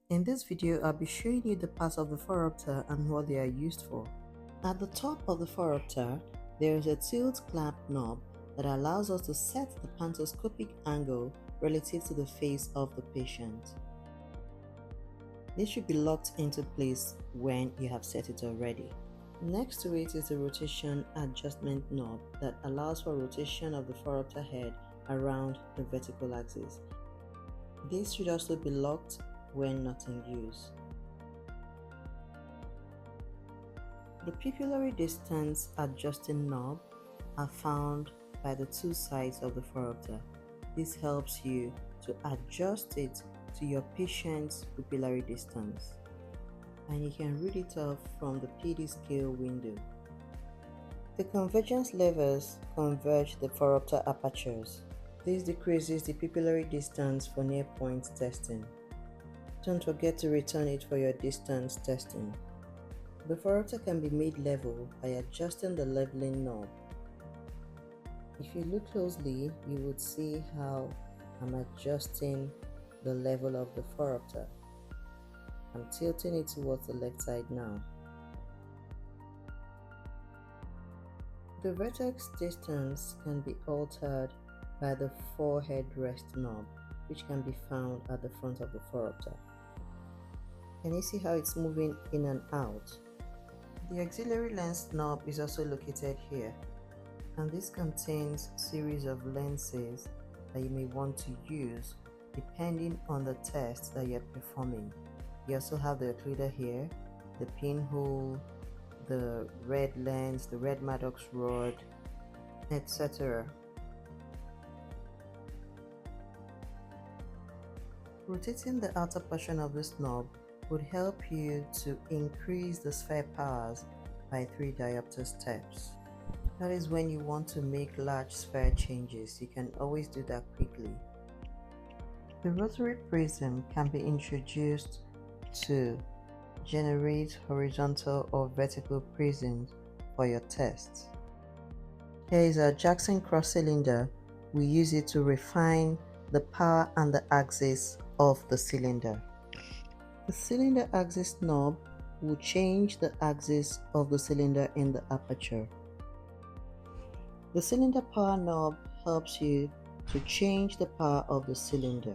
In this video, I'll be showing you the parts of the Phoropter and what they are used for. At the top of the Phoropter, there is a tilt clamp knob that allows us to set the pantoscopic angle relative to the face of the patient. This should be locked into place when you have set it already. Next to it is the rotation adjustment knob that allows for rotation of the Phoropter head around the vertical axis. This should also be locked when not in use. The pupillary distance adjusting knob are found by the two sides of the Phoropter. This helps you to adjust it to your patient's pupillary distance, and you can read it off from the PD scale window. The convergence levers converge the Phoropter apertures. This decreases the pupillary distance for near point testing. Don't forget to return it for your distance testing. The Phoropter can be made level by adjusting the leveling knob. If you look closely, you would see how I'm adjusting the level of the Phoropter. I'm tilting it towards the left side now. The vertex distance can be altered by the forehead rest knob, which can be found at the front of the Phoropter. Can you see how it's moving in and out? The auxiliary lens knob is also located here, and this contains a series of lenses that you may want to use depending on the test that you're performing. You also have the occluder here, the pinhole, the red lens, the red Maddox rod, etc. Rotating the outer portion of this knob would help you to increase the sphere powers by 3 diopter steps. That is when you want to make large sphere changes. You can always do that quickly. The rotary prism can be introduced to generate horizontal or vertical prisms for your tests. Here is our Jackson cross cylinder. We use it to refine the power and the axis of the cylinder. The cylinder axis knob will change the axis of the cylinder in the aperture. The cylinder power knob helps you to change the power of the cylinder.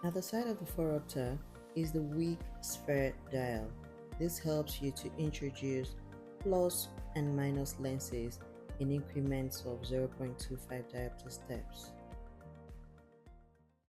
At the side of the Phoropter is the weak sphere dial. This helps you to introduce plus and minus lenses in increments of 0.25 diopter steps.